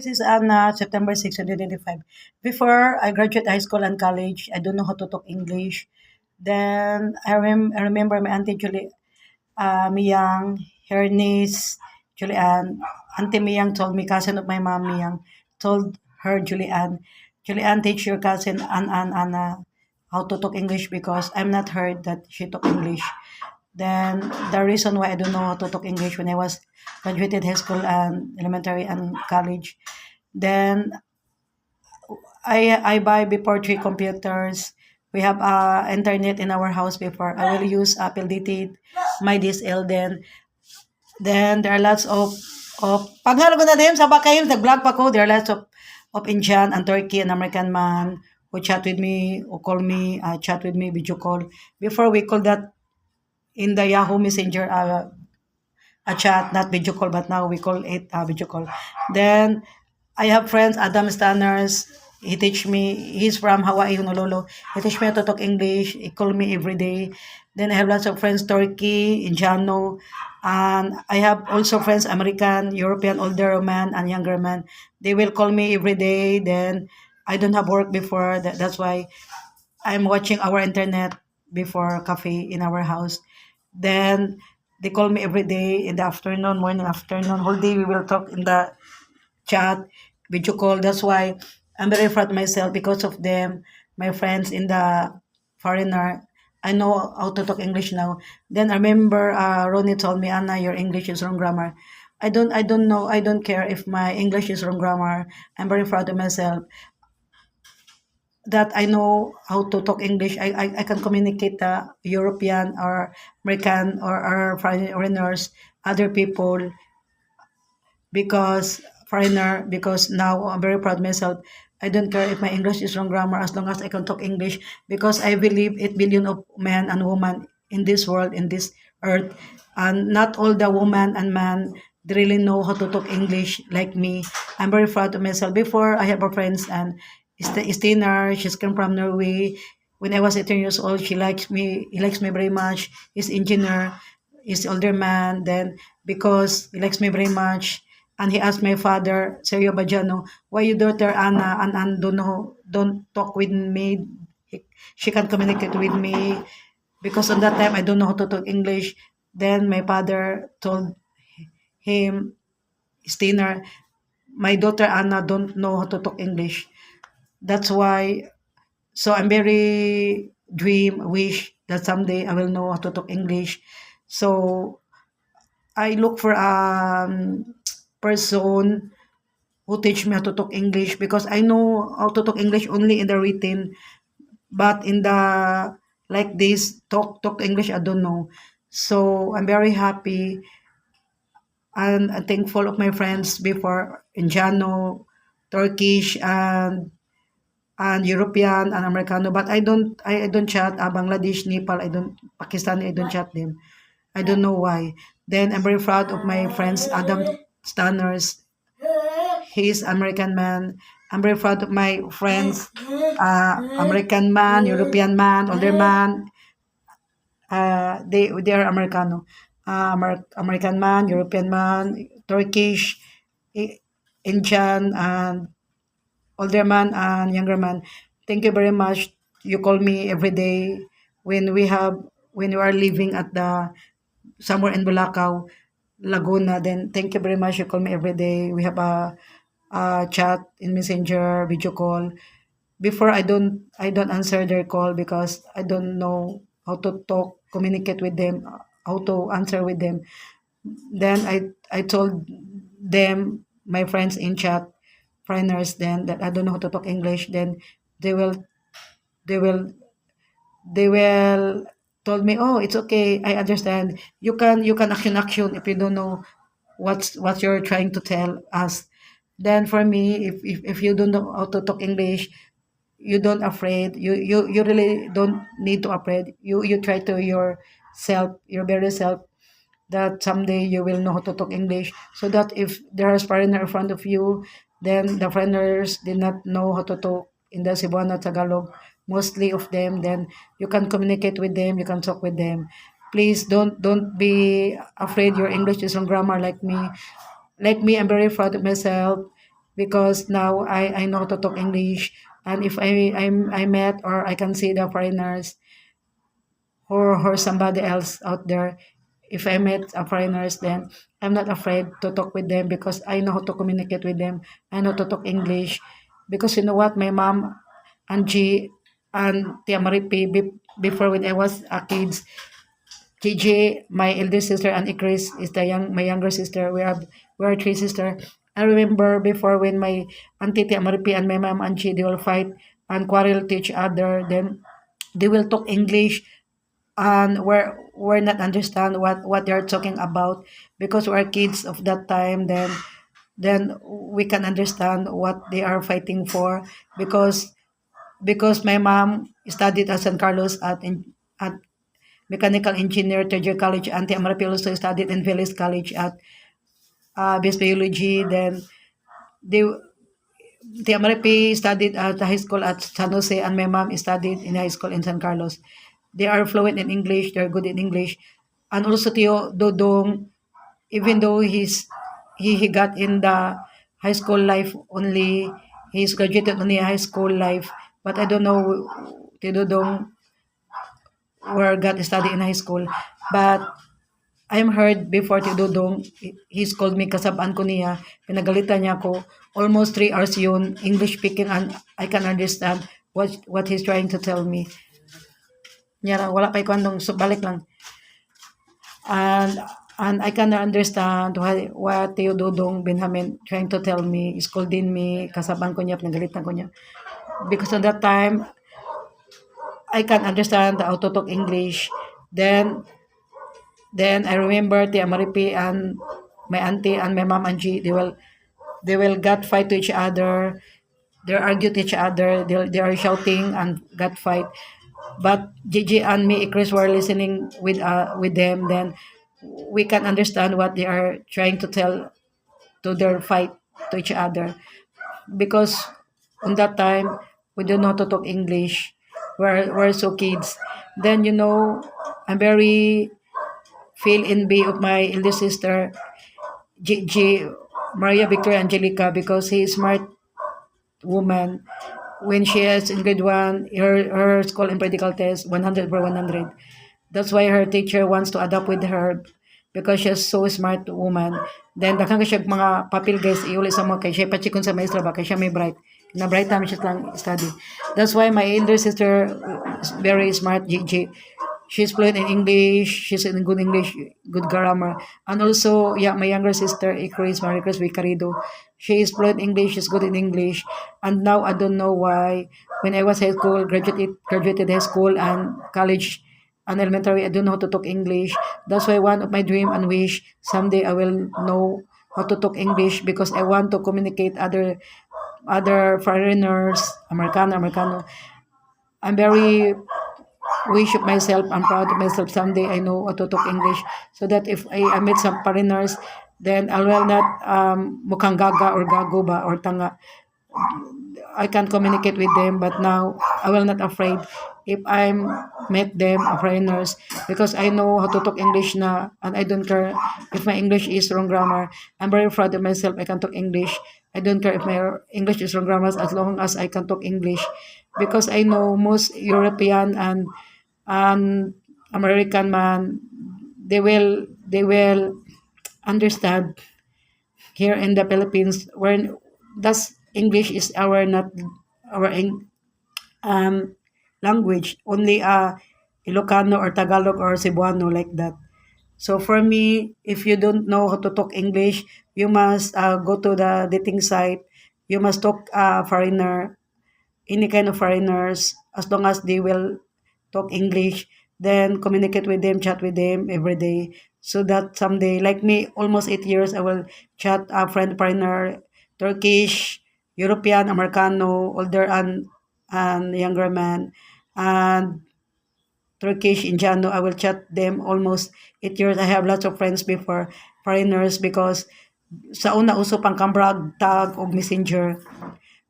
This is Anna, September 6, 2025. Before I graduate high school and college, I don't know how to talk English. Then I remember my auntie Julie, Miyang, her niece, Julian, Auntie Miyang told me, cousin of my mom Miyang, told her Julian, teach your cousin Anna how to talk English because I'm not heard that she talk English. Then the reason why I don't know how to talk English when I was graduated high school and elementary and college, then I buy before three computers. We have internet in our house before. I will use Apple DT, my DSL. Then there are lots of panghalo ko na din sa bakayim nag-vlog pa ko. There are lots of Indian and Turkey and American man who chat with me, who call me, chat with me, video call. Before we call that in the Yahoo Messenger a chat, not video call, but now we call it video call. Then I have friends, Adam Stanners. He teach me. He's from Hawaii, Honolulu. He teach me how to talk English. He call me every day. Then I have lots of friends, Turkey, Indiano, and I have also friends, American, European, older man and younger man. They will call me every day. Then I don't have work before. That's why I'm watching our internet before cafe in our house. Then they call me every day in the afternoon, morning, afternoon, whole day we will talk in the chat, video call. That's why I'm very proud of myself because of them, my friends in the foreigner. I know how to talk English now. Then I remember Ronnie told me, Anna, your English is wrong grammar. I don't know. I don't care if my English is wrong grammar. I'm very proud of myself that I know how to talk English. I can communicate the European or American or foreigners, other people because now I'm very proud of myself. I don't care if my English is wrong grammar as long as I can talk English because I believe 8 billion of men and women in this world, in this earth, and not all the women and men they really know how to talk English like me. I'm very proud of myself. Before I have a friends and Stina, she's come from Norway. When I was 18 years old, she likes me. He likes me very much. He's engineer. He's older man. Then because he likes me very much, and he asked my father, Sergio Bajano, why your daughter Anna and don't talk with me. She can't communicate with me because on that time I don't know how to talk English. Then my father told him, Steiner, my daughter Anna don't know how to talk English. That's why. So I'm very wish that someday I will know how to talk English. So I look for a person who teach me how to talk English because I know how to talk English only in the written, but in the like this talk English I don't know. So I'm very happy and thankful of my friends before Indiano, Turkish and European and Americano, but I don't chat Bangladesh, Nepal, I don't Pakistani, I don't chat them. I don't know why. Then I'm very proud of my friends Adam Stanners. He's American man. I'm very proud of my friends American man, European man, older man. They are Americano. American man, European man, Turkish, Indian, and older man and younger man. Thank you very much. You call me every day when we are living at the somewhere in Bulacau, Laguna. Then thank you very much. You call me every day. We have a chat in Messenger, video call. Before I don't answer their call because I don't know how to talk, communicate with them, how to answer with them. Then I told them, my friends in chat, foreigners, then that I don't know how to talk English. Then they will they will they will told me, oh, it's okay, I understand. You can action if you don't know what you're trying to tell us. Then for me, if you don't know how to talk English, you don't afraid. You really don't need to afraid. You try to yourself, your very self, that someday you will know how to talk English, so that if there is foreigner in front of you, then the foreigners did not know how to talk in the Cebuano Tagalog, mostly of them, then you can communicate with them, you can talk with them. Please don't be afraid your English is on grammar like me. I'm very proud of myself. because now I know to talk English. And if I met or I can see the foreigners or somebody else out there, if I met a foreigners, then I'm not afraid to talk with them because I know how to communicate with them. I know to talk English because you know what, my mom, Angie, and Tia Maripi, before when I was a kids, JJ, my eldest sister, and Ikris is my younger sister. We are three sisters. I remember before when my auntie Tia Maripi and my mom Angie, they will fight and quarrel to each other. Then they will talk English and we're not understand what they're talking about because we're kids of that time. Then we can understand what they are fighting for because my mom studied at San Carlos at mechanical engineer Tertiary College, and Tia Maripi also studied in Vélez College at BS Biology. Then they Tia Maripi studied at the high school at San Jose, and my mom studied in high school in San Carlos. They are fluent in English. They're good in English. And also Tio Dodong, even though he got in the high school life only, he's graduated only high school life. But I don't know Tio Dodong where got study in high school. But I'm heard before Tio Dodong, he's called me kasabaan ko niya, pinagalitan niya ako. Almost 3 hours yun, English speaking, and I can understand what he's trying to tell me. Nyara, wala pa ikandong, so balik lang. And I can understand what Tio Dodong Benjamin trying to tell me, scolding me, kasabaan ko niya, pinagalitan ko niya. Because at that time, I can understand how to talk English. Then I remember Tia Maripi and my auntie and my mom Angie, they will get fight to each other. They argue to each other. They are shouting and got fight. But Gigi and me, Chris, were listening with them. Then we can understand what they are trying to tell to their fight to each other. Because on that time we don't know how to talk English. We're so kids. Then I'm very feel envy of my eldest sister, Gigi, Maria Victoria Angelica, because he is smart woman. When she is in grade 1, her school and practical test, 100 for 100. That's why her teacher wants to adapt with her because she's so smart woman. Then, daghang siya mga papel guys, iuli sa mga kay siya pachikon sa maestra ba, kay siya may bright. Na bright namin siya lang study. That's why my elder sister is very smart, Gigi. She's fluent in English. She's in good English, good grammar. And also, yeah, my younger sister, Chris, Marie Chris Vicarido. She is fluent in English. She's good in English. And now, I don't know why, when I was high school, graduated high school and college and elementary, I don't know how to talk English. That's why one of my dream and wish, someday I will know how to talk English because I want to communicate other foreigners, Americano. I'm very wish of myself, I'm proud of myself. Someday I know how to talk English so that if I meet some foreigners, then I will not mukhang gaga or gago ba or tanga. I can communicate with them, but now I will not afraid if I met them foreigners because I know how to talk English na and I don't care if my English is wrong grammar. I'm very proud of myself. I can talk English. I don't care if my English is wrong grammar as long as I can talk English because I know most European and American man they will understand here in the Philippines when that's English is our not our um language only Ilocano or Tagalog or Cebuano like that. So for me, if you don't know how to talk English, you must go to the dating site. You must talk foreigner, any kind of foreigners, as long as they will talk English, then communicate with them, chat with them every day. So that someday, like me, almost 8 years, I will chat a friend foreigner, Turkish, European, Americano, older and younger man, and Turkish, Indiano. I will chat them almost 8 years. I have lots of friends before foreigners because sa una uso pang kambrag, tag, o messenger.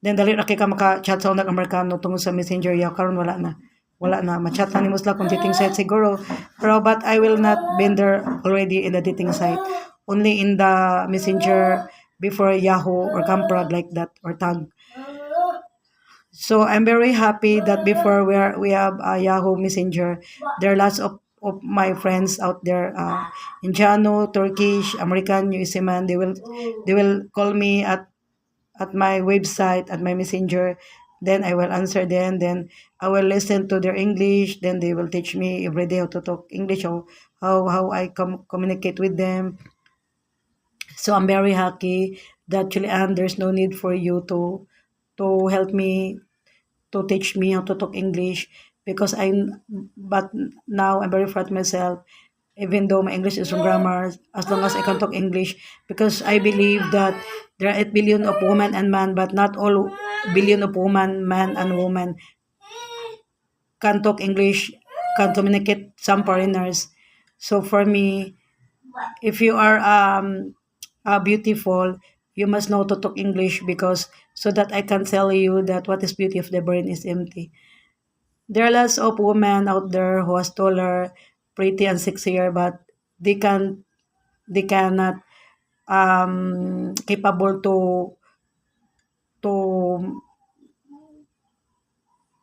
Then dali ra kay ka maka-chat sa unang Amerikano tungod sa messenger ya karon wala na. Wala na ma-chat na nimo sila kung dating site siguro. Pero but I will not been there already in the dating site. Only in the messenger before Yahoo or Camprad like that or Tag. So I'm very happy that before we have Yahoo Messenger, there are lots of my friends out there, Indiano, Turkish, American, New Zealand. They will call me at my website, at my messenger. Then I will answer them. Then I will listen to their English. Then they will teach me every day how to talk English, how I communicate with them. So I'm very happy that Julian, there's no need for you to help me, to teach me how to talk English, because but now I'm very proud of myself, even though my English is from grammar, as long as I can talk English, because I believe that there are 8 billion of women and men, but not all billion of women, men and women can talk English, can communicate some foreigners. So for me, if you are beautiful, you must know to talk English, because so that I can tell you that what is beauty if the brain is empty. There are lots of women out there who are taller, pretty and sexier, but they cannot capable to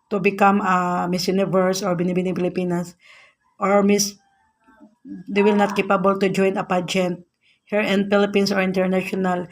to become a Miss Universe or Binibining Pilipinas, or Miss. They will not capable to join a pageant here in Philippines or international.